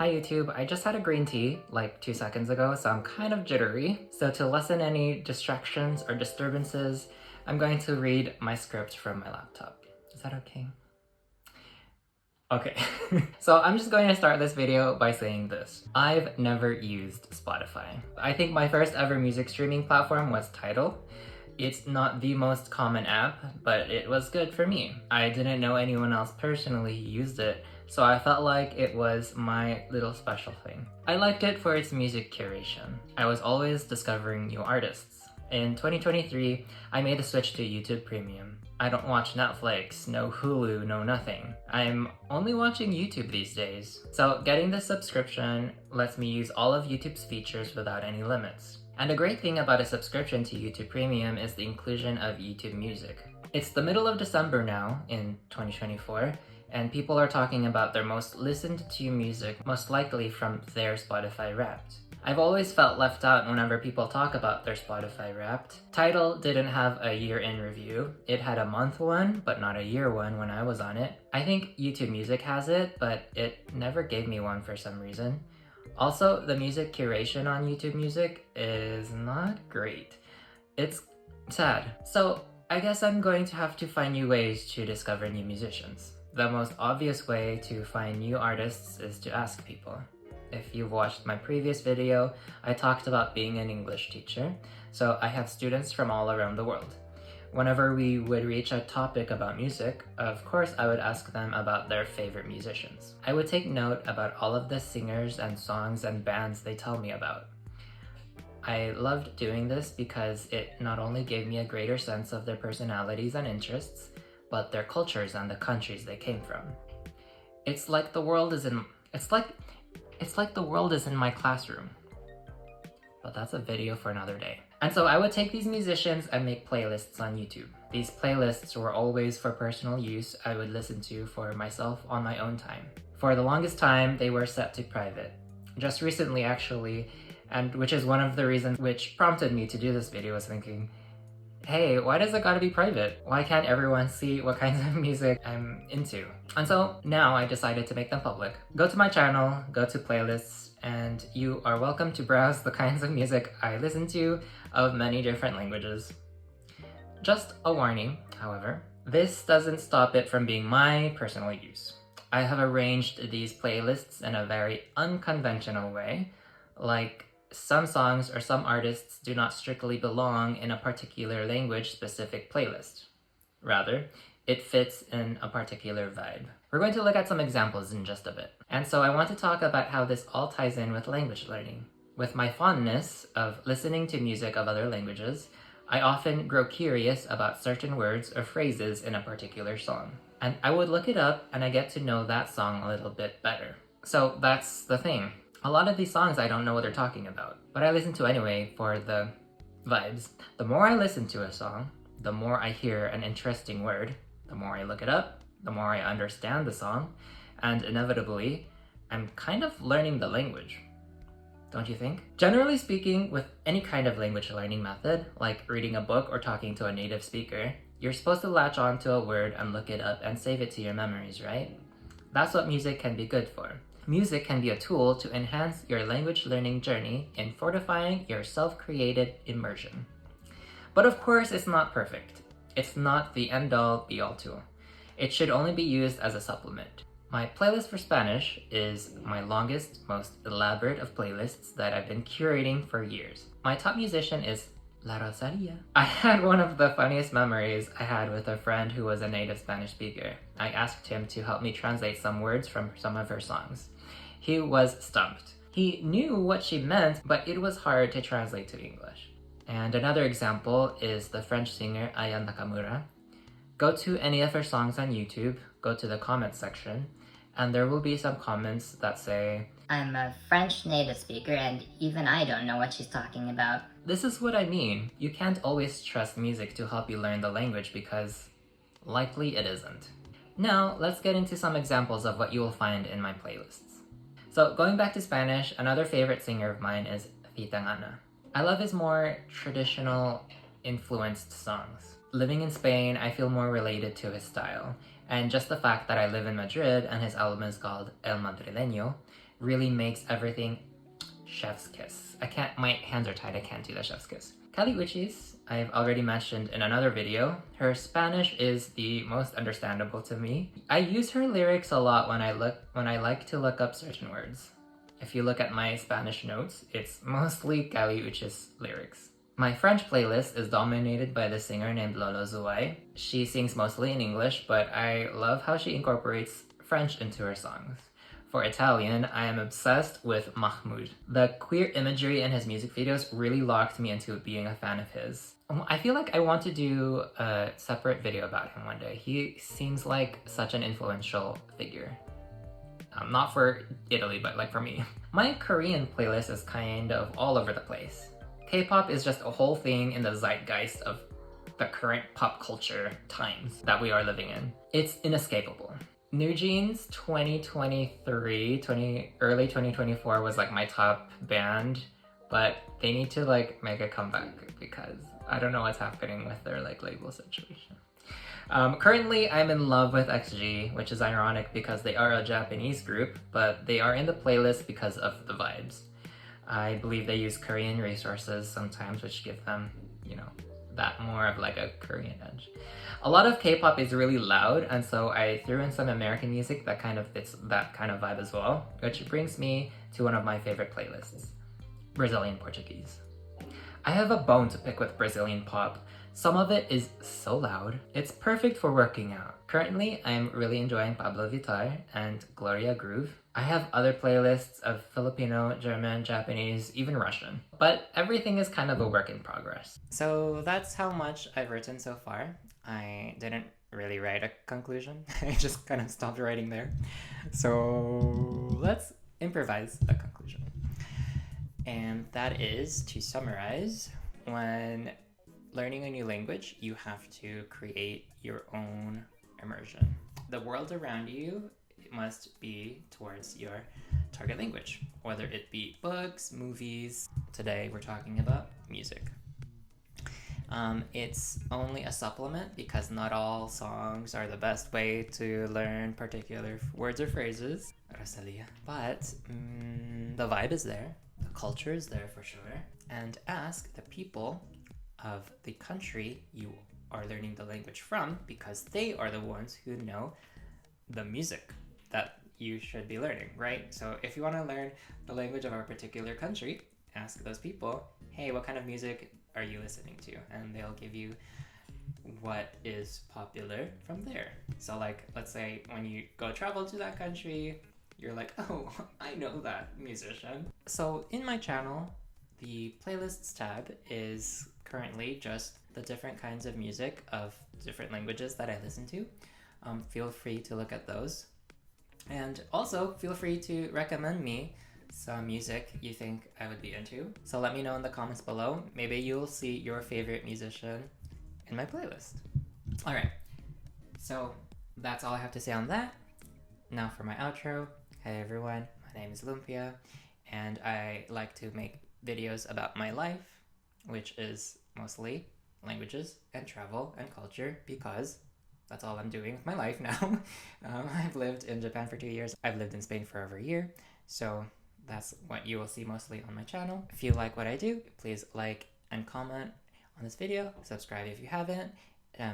Hi YouTube, I just had a green tea like 2 seconds ago, so I'm kind of jittery. So to lessen any distractions or disturbances, I'm going to read my script from my laptop. Is that okay? Okay, so I'm just going to start this video by saying this. I've never used Spotify. I think my first ever music streaming platform was Tidal. It's not the most common app, but it was good for me. I didn't know anyone else personally who used it, so I felt like it was my little special thing. I liked it for its music curation. I was always discovering new artists. In 2023, I made a switch to YouTube Premium. I don't watch Netflix, no Hulu, no nothing. I'm only watching YouTube these days. So getting this subscription lets me use all of YouTube's features without any limits. And a great thing about a subscription to YouTube Premium is the inclusion of YouTube Music. It's the middle of December now, in 2024, and people are talking about their most listened to music, most likely from their Spotify Wrapped. I've always felt left out whenever people talk about their Spotify Wrapped. Tidal didn't have a year in review. It had a month one, but not a year one when I was on it. I think YouTube Music has it, but it never gave me one for some reason. Also, the music curation on YouTube Music is not great. It's sad. So I guess I'm going to have to find new ways to discover new musicians. The most obvious way to find new artists is to ask people. If you've watched my previous video, I talked about being an English teacher, so I have students from all around the world. Whenever we would reach a topic about music, of course I would ask them about their favorite musicians. I would take note about all of the singers and songs and bands they tell me about. I loved doing this because it not only gave me a greater sense of their personalities and interests, but their cultures and the countries they came from. It's like the world is in my classroom. But that's a video for another day. And so I would take these musicians and make playlists on YouTube. These playlists were always for personal use. I would listen to for myself on my own time. For the longest time, they were set to private. Just recently, actually, and which is one of the reasons which prompted me to do this video, was thinking, hey, why does it gotta be private? Why can't everyone see what kinds of music I'm into? And so now I decided to make them public. Go to my channel, go to playlists, and you are welcome to browse the kinds of music I listen to of many different languages. Just a warning, however, this doesn't stop it from being my personal use. I have arranged these playlists in a very unconventional way, like some songs or some artists do not strictly belong in a particular language-specific playlist. Rather, it fits in a particular vibe. We're going to look at some examples in just a bit. And so I want to talk about how this all ties in with language learning. With my fondness of listening to music of other languages, I often grow curious about certain words or phrases in a particular song. And I would look it up and I get to know that song a little bit better. So that's the thing. A lot of these songs I don't know what they're talking about, but I listen to anyway for the vibes. The more I listen to a song, the more I hear an interesting word, the more I look it up, the more I understand the song, and inevitably, I'm kind of learning the language. Don't you think? Generally speaking, with any kind of language learning method, like reading a book or talking to a native speaker, you're supposed to latch on to a word and look it up and save it to your memories, right? That's what music can be good for. Music can be a tool to enhance your language learning journey in fortifying your self-created immersion. But of course, it's not perfect. It's not the end-all, be-all tool. It should only be used as a supplement. My playlist for Spanish is my longest, most elaborate of playlists that I've been curating for years. My top musician is La Rosalia. I had one of the funniest memories I had with a friend who was a native Spanish speaker. I asked him to help me translate some words from some of her songs. He was stumped. He knew what she meant, but it was hard to translate to English. And another example is the French singer Aya Nakamura. Go to any of her songs on YouTube, go to the comments section, and there will be some comments that say, I'm a French native speaker and even I don't know what she's talking about. This is what I mean. You can't always trust music to help you learn the language because likely it isn't. Now, let's get into some examples of what you will find in my playlists. So going back to Spanish, another favorite singer of mine is Fitangana. I love his more traditional influenced songs. Living in Spain, I feel more related to his style. And just the fact that I live in Madrid and his album is called El Madrileño really makes everything chef's kiss. My hands are tied, I can't do the chef's kiss. Kali Uchis, I've already mentioned in another video. Her Spanish is the most understandable to me. I use her lyrics a lot when I like to look up certain words. If you look at my Spanish notes, it's mostly Kali Uchis lyrics. My French playlist is dominated by the singer named Lolo Zouai. She sings mostly in English, but I love how she incorporates French into her songs. For Italian, I am obsessed with Mahmoud. The queer imagery in his music videos really locked me into being a fan of his. I feel like I want to do a separate video about him one day. He seems like such an influential figure. Not for Italy, but like for me. My Korean playlist is kind of all over the place. K-pop is just a whole thing in the zeitgeist of the current pop culture times that we are living in. It's inescapable. New Jeans 2023, early 2024 was like my top band, but they need to like make a comeback because I don't know what's happening with their like label situation. Currently, I'm in love with XG, which is ironic because they are a Japanese group, but they are in the playlist because of the vibes. I believe they use Korean resources sometimes, which give them, you know, that more of like a Korean edge. A lot of K-pop is really loud, and so I threw in some American music that kind of fits that kind of vibe as well, which brings me to one of my favorite playlists, Brazilian Portuguese. I have a bone to pick with Brazilian pop. Some of it is so loud. It's perfect for working out. Currently, I'm really enjoying Pablo Vittar and Gloria Groove. I have other playlists of Filipino, German, Japanese, even Russian. But everything is kind of a work in progress. So that's how much I've written so far. I didn't really write a conclusion. I just kind of stopped writing there. So let's improvise a conclusion. And that is, to summarize, when learning a new language, you have to create your own immersion. The world around you must be towards your target language, whether it be books, movies. Today we're talking about music. It's only a supplement because not all songs are the best way to learn particular words or phrases. Rosalia. But the vibe is there, the culture is there for sure, and ask the people of the country you are learning the language from because they are the ones who know the music that you should be learning, right? So if you want to learn the language of a particular country, ask those people, hey, what kind of music are you listening to? And they'll give you what is popular from there. So like, let's say when you go travel to that country, you're like, oh, I know that musician. So in my channel, the playlists tab is currently just the different kinds of music of different languages that I listen to. Feel free to look at those. And also feel free to recommend me some music you think I would be into. So let me know in the comments below. Maybe you'll see your favorite musician in my playlist. All right, so that's all I have to say on that. Now for my outro. Hey everyone, my name is Lumpia, and I like to make videos about my life, which is mostly languages and travel and culture because that's all I'm doing with my life now. I've lived in Japan for 2 years. I've lived in Spain for over a year. So that's what you will see mostly on my channel. If you like what I do, please like and comment on this video. Subscribe if you haven't.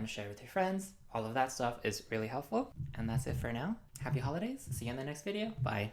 Share with your friends. All of that stuff is really helpful. And that's it for now. Happy holidays. See you in the next video. Bye.